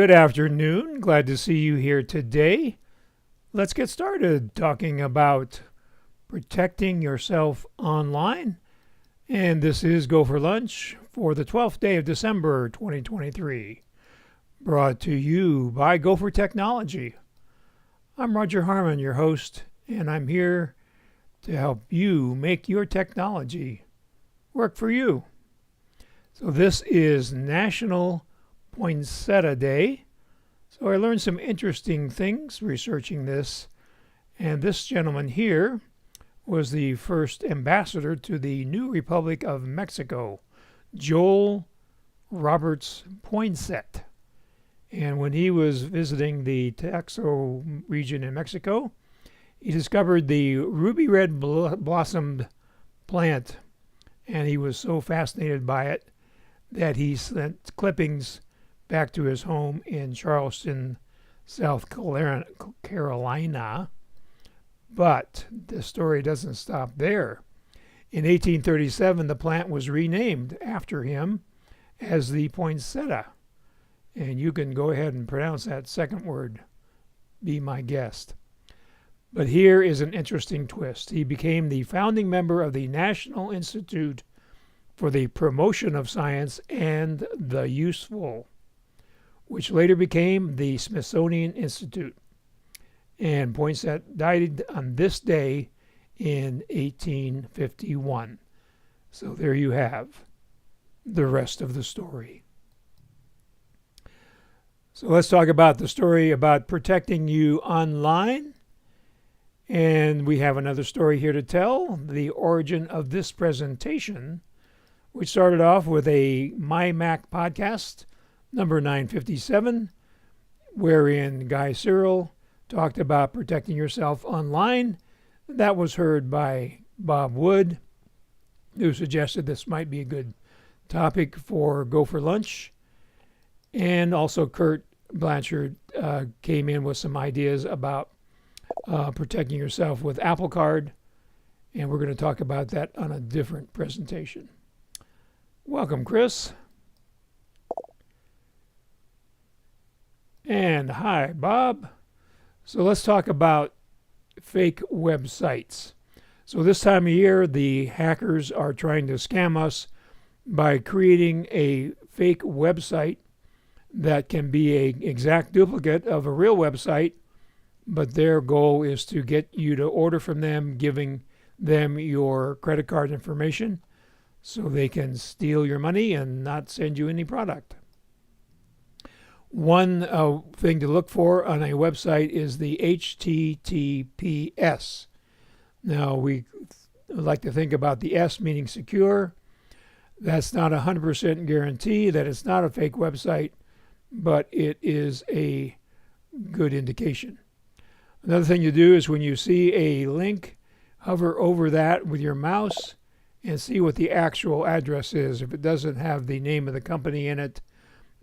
Good afternoon. Glad to see you here today. Let's get started talking about protecting yourself online. And this is Go for Lunch for the 12th day of December 2023. Brought to you by GoFor Technology. I'm Roger Harmon, your host, and I'm here to help you make your technology work for you. So this is National Poinsettia Day. So I learned some interesting things researching this. And this gentleman here was the first ambassador to the new Republic of Mexico, Joel Roberts Poinsett. And when he was visiting the Taxo region in Mexico, he discovered the ruby red blossomed plant. And he was so fascinated by it that he sent clippings back to his home in Charleston, South Carolina. But the story doesn't stop there. In 1837, the plant was renamed after him as the poinsettia. And you can go ahead and pronounce that second word. Be my guest. But here is an interesting twist. He became the founding member of the National Institute for the Promotion of Science and the Useful, which later became the Smithsonian Institute. And Poinsett died on this day in 1851. So there you have the rest of the story. So let's talk about the story about protecting you online. And we have another story here to tell, the origin of this presentation, which started off with a My Mac podcast, number 957, wherein Guy Cyril talked about protecting yourself online. That was heard by Bob Wood, who suggested this might be a good topic for Go for Lunch. And also Kurt Blanchard came in with some ideas about protecting yourself with Apple Card. And we're going to talk about that on a different presentation. Welcome, Chris. And hi, Bob. So let's talk about fake websites. So this time of year, the hackers are trying to scam us by creating a fake website that can be an exact duplicate of a real website, but their goal is to get you to order from them, giving them your credit card information so they can steal your money and not send you any product. One thing to look for on a website is the HTTPS. Now, we like to think about the S meaning secure. That's not a 100% guarantee that it's not a fake website, but it is a good indication. Another thing you do is when you see a link, hover over that with your mouse and see what the actual address is. If it doesn't have the name of the company in it,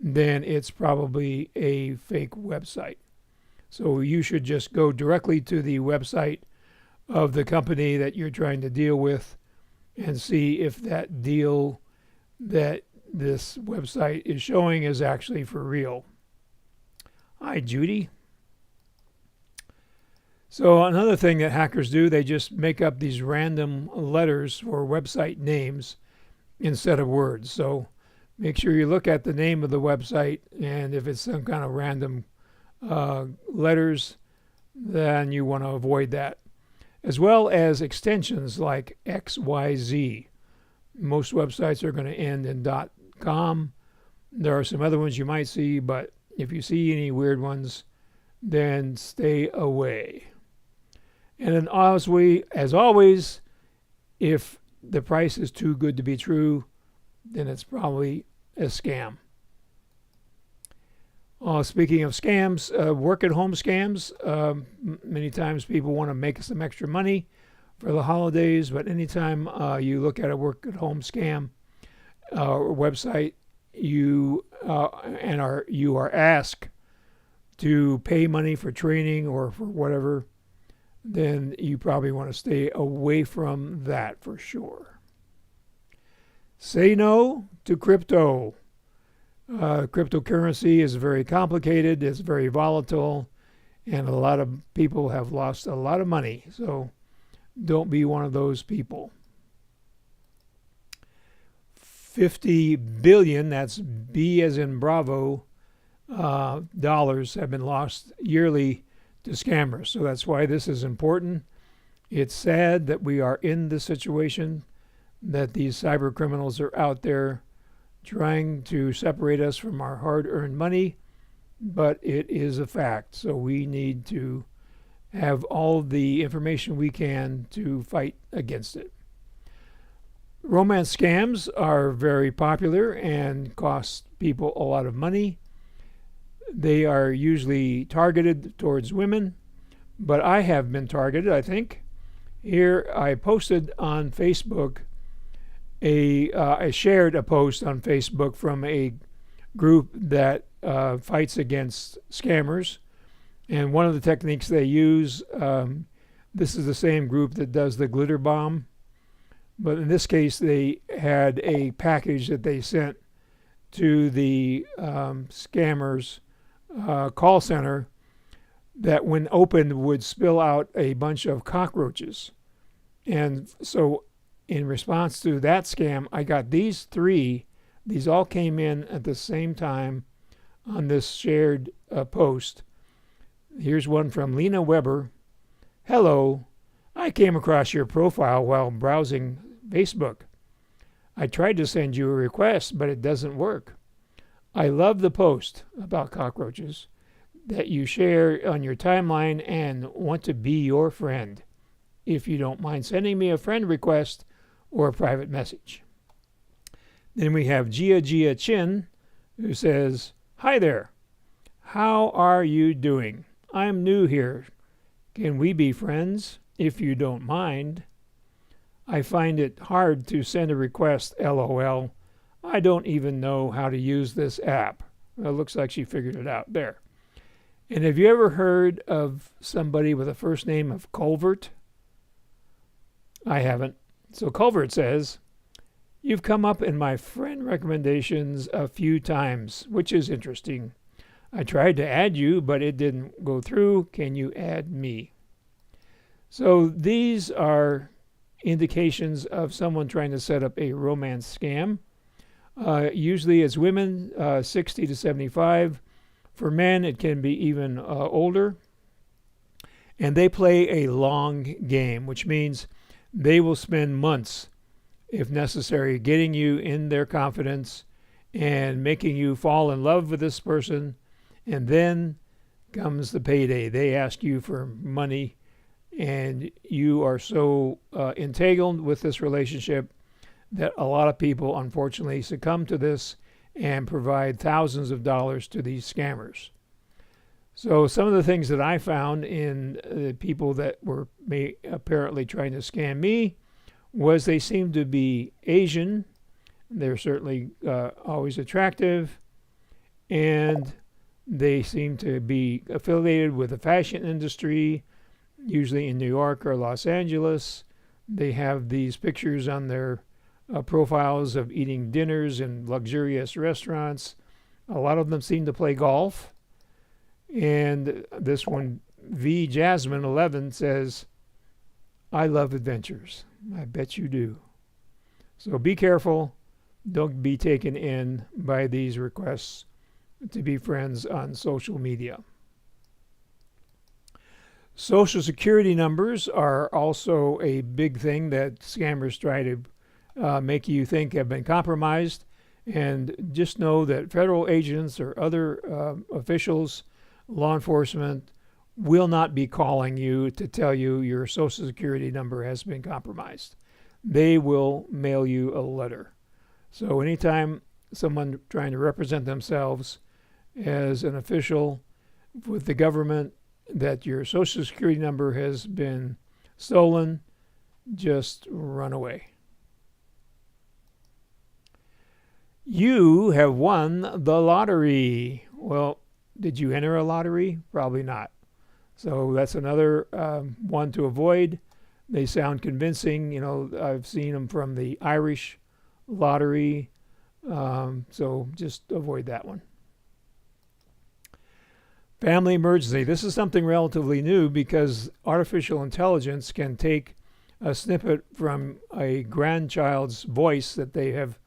then it's probably a fake website. So you should just go directly to the website of the company that you're trying to deal with and see if that deal that this website is showing is actually for real. Hi, Judy. So another thing that hackers do, they just make up these random letters for website names instead of words. So make sure you look at the name of the website, and if it's some kind of random letters, then you want to avoid that. As well as extensions like XYZ. Most websites are going to end in .com. There are some other ones you might see, but if you see any weird ones, then stay away. And then as always, if the price is too good to be true, then it's probably a scam. Speaking of scams, work-at-home scams, many times people want to make some extra money for the holidays, but anytime you look at a work-at-home scam website, you are asked to pay money for training or for whatever, then you probably want to stay away from that for sure. Say no to crypto. Cryptocurrency is very complicated, it's very volatile, and a lot of people have lost a lot of money. So don't be one of those people. 50 billion, that's B as in Bravo, dollars have been lost yearly to scammers. So that's why this is important. It's sad that we are in this situation, that these cyber criminals are out there trying to separate us from our hard-earned money, but it is a fact. So we need to have all the information we can to fight against it. Romance scams are very popular and cost people a lot of money. They are usually targeted towards women, but I have been targeted, I think. Here I posted on Facebook I shared a post on Facebook from a group that fights against scammers. And one of the techniques they use, this is the same group that does the glitter bomb. But in this case, they had a package that they sent to the scammers call center that when opened would spill out a bunch of cockroaches. And so in response to that scam, I got these three. These all came in at the same time on this shared post. Here's one from Lena Weber. Hello, I came across your profile while browsing Facebook. I tried to send you a request, but it doesn't work. I love the post about cockroaches that you share on your timeline and want to be your friend. If you don't mind sending me a friend request or a private message. Then we have Gia Chin, who says, Hi there. How are you doing? I'm new here. Can we be friends, if you don't mind? I find it hard to send a request, LOL. I don't even know how to use this app. Well, it looks like she figured it out there. And have you ever heard of somebody with a first name of Culvert? I haven't. So Culvert says, You've come up in my friend recommendations a few times, which is interesting. I tried to add you, but it didn't go through. Can you add me? So these are indications of someone trying to set up a romance scam. Usually it's women, 60 to 75. For men, it can be even older. And they play a long game, which means they will spend months, if necessary, getting you in their confidence and making you fall in love with this person. And then comes the payday. They ask you for money, and you are so entangled with this relationship that a lot of people, unfortunately, succumb to this and provide thousands of dollars to these scammers. So some of the things that I found in the people that were apparently trying to scam me was they seemed to be Asian. They're certainly always attractive, and they seem to be affiliated with the fashion industry, usually in New York or Los Angeles. They have these pictures on their profiles of eating dinners in luxurious restaurants. A lot of them seem to play golf. And this one, V Jasmine 11, says, I love adventures. I bet you do. So be careful. Don't be taken in by these requests to be friends on social media. Social security numbers are also a big thing that scammers try to make you think have been compromised. And just know that federal agents or other officials, law enforcement, will not be calling you to tell you your social security number has been compromised. They will mail you a letter. So anytime someone trying to represent themselves as an official with the government that your social security number has been stolen, just run away. You have won the lottery. Well, did you enter a lottery? Probably not. So that's another one to avoid. They sound convincing. You know, I've seen them from the Irish lottery, So just avoid that one. Family emergency. This is something relatively new because artificial intelligence can take a snippet from a grandchild's voice that they have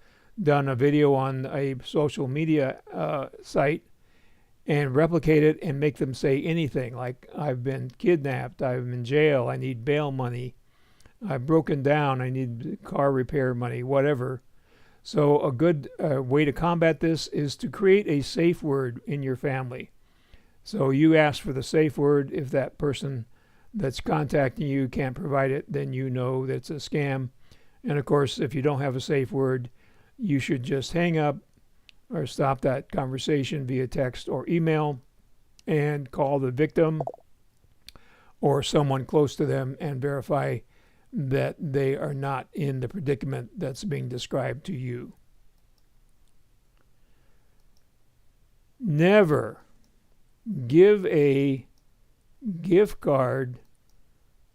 done a video on a social media site and replicate it and make them say anything like, I've been kidnapped, I'm in jail, I need bail money, I've broken down, I need car repair money, whatever. So a good way to combat this is to create a safe word in your family. So you ask for the safe word. If that person that's contacting you can't provide it, then you know that's a scam. And of course, if you don't have a safe word, you should just hang up or stop that conversation via text or email and call the victim or someone close to them and verify that they are not in the predicament that's being described to you. Never give a gift card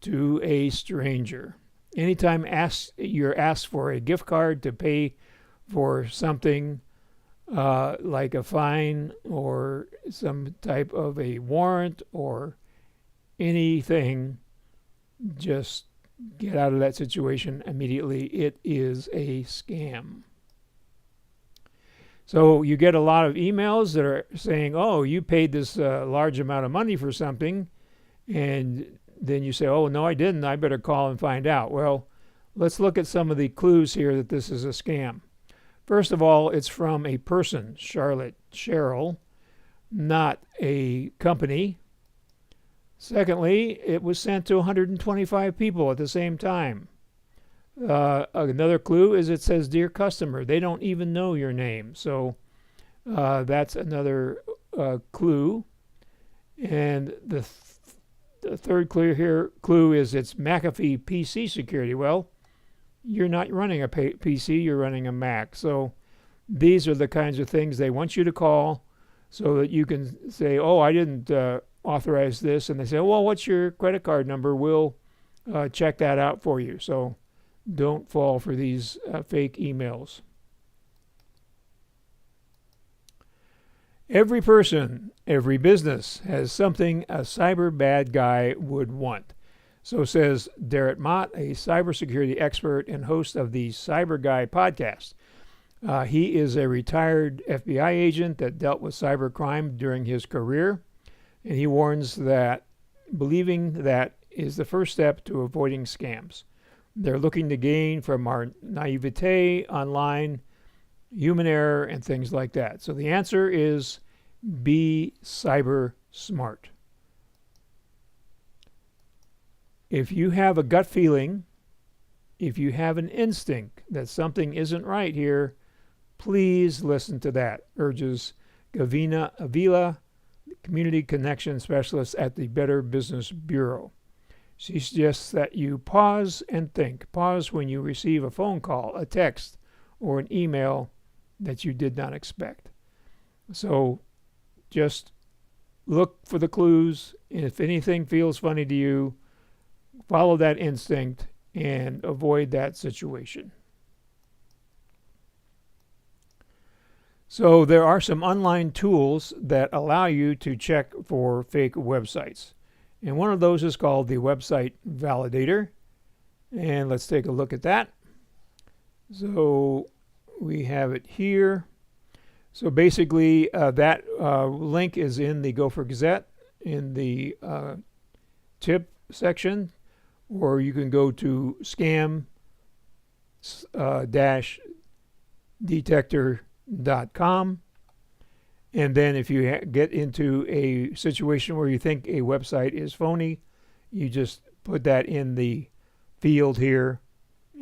to a stranger. Anytime you're asked for a gift card to pay for something like a fine or some type of a warrant or anything, just get out of that situation immediately. It is a scam. So you get a lot of emails that are saying, oh, you paid this large amount of money for something, and then you say, oh, no, I didn't. I better call and find out. Well, let's look at some of the clues here that this is a scam. First of all, it's from a person, Cheryl, not a company. Secondly, it was sent to 125 people at the same time. Another clue is it says, dear customer. They don't even know your name. So that's another clue. And the third clue is it's McAfee PC security. Well, you're not running a PC, you're running a Mac. So these are the kinds of things they want you to call so that you can say, oh, I didn't authorize this. And they say, well, what's your credit card number? We'll check that out for you. So don't fall for these fake emails. Every person, every business has something a cyber bad guy would want. So says Darrett Mott, a cybersecurity expert and host of the Cyber Guy podcast. He is a retired FBI agent that dealt with cybercrime during his career, and he warns that believing that is the first step to avoiding scams. They're looking to gain from our naivete online, human error, and things like that. So the answer is be cyber smart. If you have a gut feeling, if you have an instinct that something isn't right here, please listen to that, urges Gavina Avila, Community Connection Specialist at the Better Business Bureau. She suggests that you pause and think. Pause when you receive a phone call, a text, or an email that you did not expect. So just look for the clues. If anything feels funny to you, follow that instinct and avoid that situation. So there are some online tools that allow you to check for fake websites. And one of those is called the Website Validator. And let's take a look at that. So we have it here. So basically that link is in the GoFor Gazette in the tip section, or you can go to scam-detector.com. And then if you get into a situation where you think a website is phony, you just put that in the field here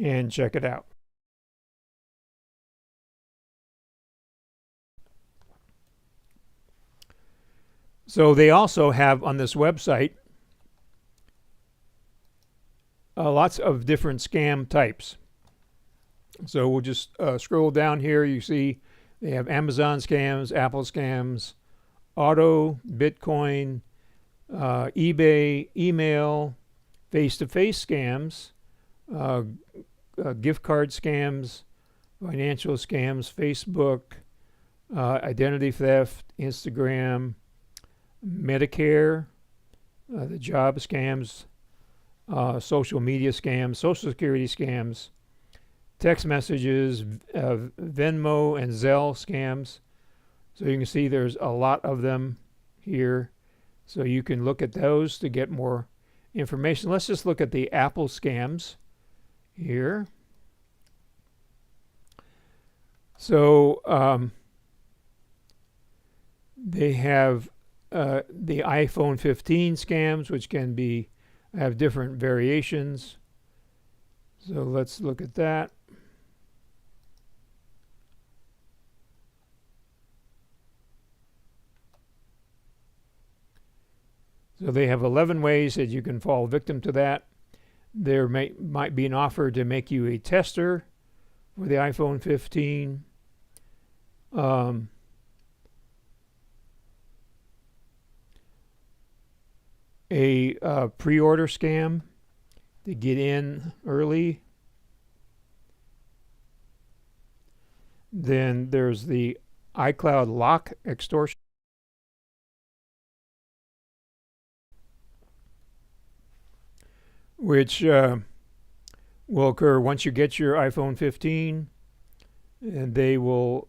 and check it out. So they also have on this website lots of different scam types. So we'll just scroll down here. You see they have Amazon scams, Apple scams, auto, Bitcoin, eBay, email, face-to-face scams, gift card scams, financial scams, Facebook, identity theft, Instagram, Medicare, the job scams, social media scams, social security scams, text messages, Venmo and Zelle scams. So you can see there's a lot of them here. So you can look at those to get more information. Let's just look at the Apple scams here. So they have the iPhone 15 scams, which can have different variations. So let's look at that. So they have 11 ways that you can fall victim to that. There might be an offer to make you a tester for the iPhone 15. A pre-order scam to get in early. Then there's the iCloud lock extortion, which will occur once you get your iPhone 15, and they will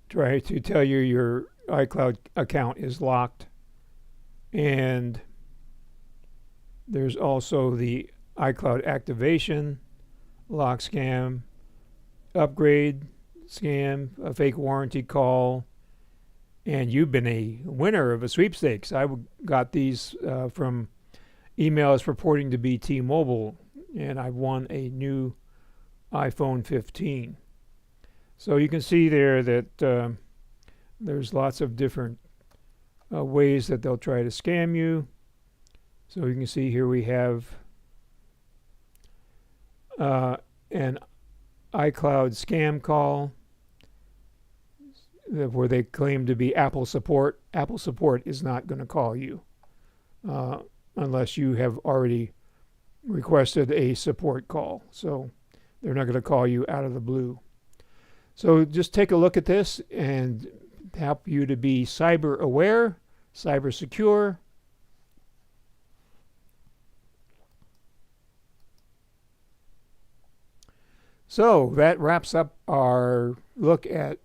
try to tell you your iCloud account is locked. And there's also the iCloud activation lock scam, upgrade scam, a fake warranty call, and you've been a winner of a sweepstakes. I got these from emails purporting to be T-Mobile, and I won a new iPhone 15. So you can see there that there's lots of different ways that they'll try to scam you. So you can see here we have an iCloud scam call where they claim to be Apple support. Apple support is not going to call you unless you have already requested a support call. So they're not going to call you out of the blue. So just take a look at this and help you to be cyber aware, cyber secure. So that wraps up our look at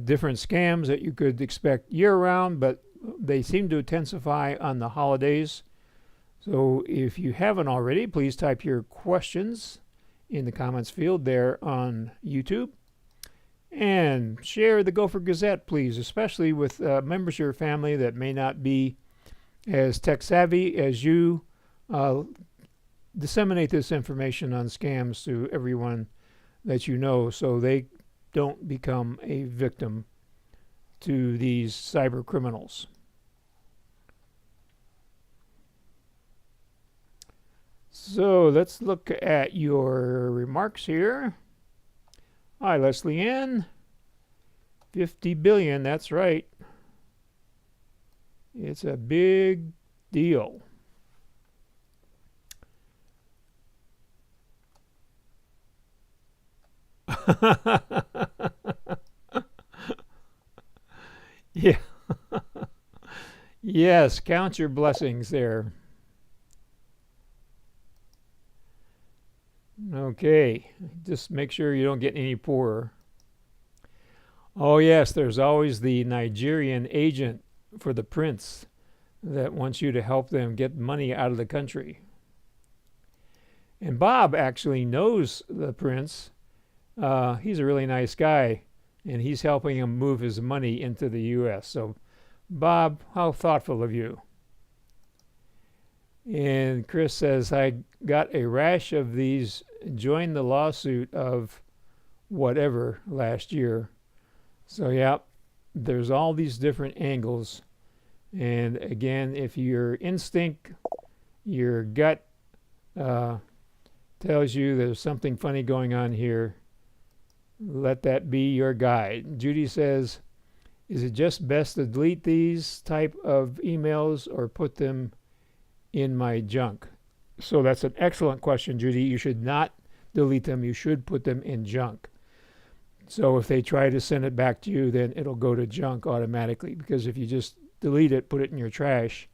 different scams that you could expect year-round, but they seem to intensify on the holidays. So if you haven't already, please type your questions in the comments field there on YouTube. And share the GoFor Gazette, please, especially with members of your family that may not be as tech-savvy as you. Disseminate this information on scams to everyone that you know so they don't become a victim to these cyber criminals. So let's look at your remarks here. Hi, Leslie Ann. 50 billion, that's right. It's a big deal. Yeah. Yes, count your blessings there. Okay, just make sure you don't get any poorer. Oh yes, there's always the Nigerian agent for the prince that wants you to help them get money out of the country. And Bob actually knows the prince. He's a really nice guy, and he's helping him move his money into the U.S. So, Bob, how thoughtful of you. And Chris says, I got a rash of these, joined the lawsuit of whatever last year. So, yeah, there's all these different angles. And again, if your instinct, your gut tells you there's something funny going on here, let that be your guide. Judy says, is it just best to delete these type of emails or put them in my junk? So that's an excellent question, Judy. You should not delete them, you should put them in junk. So if they try to send it back to you, then it'll go to junk automatically, because if you just delete it, put it in your trash,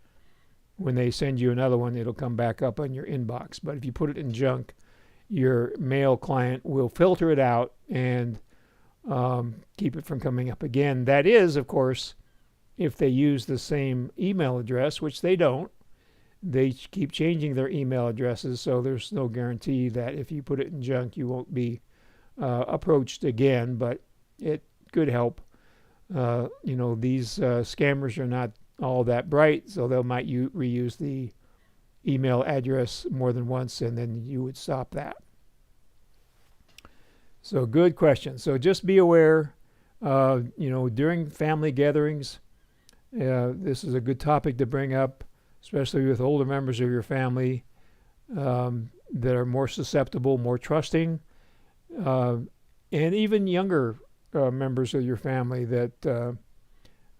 when they send you another one, it'll come back up on your inbox. But if you put it in junk, your mail client will filter it out and keep it from coming up again. That is, of course, if they use the same email address, which they don't. They keep changing their email addresses, so there's no guarantee that if you put it in junk, you won't be approached again, but it could help. These scammers are not all that bright, so they might reuse the email address more than once, and then you would stop that. So good question. So just be aware, during family gatherings, this is a good topic to bring up, especially with older members of your family that are more susceptible, more trusting, and even younger members of your family that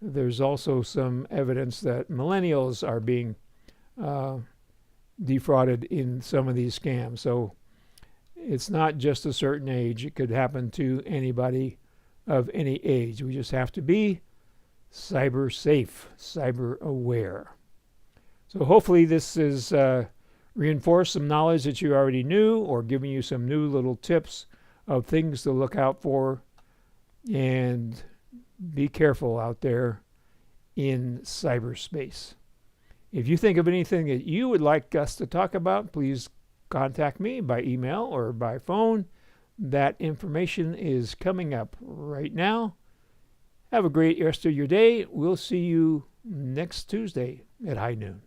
there's also some evidence that millennials are being defrauded in some of these scams. So it's not just a certain age. It could happen to anybody of any age. We just have to be cyber safe, cyber aware. So hopefully this has reinforced some knowledge that you already knew, or given you some new little tips of things to look out for. And be careful out there in cyberspace. If you think of anything that you would like us to talk about, please contact me by email or by phone. That information is coming up right now. Have a great rest of your day. We'll see you next Tuesday at high noon.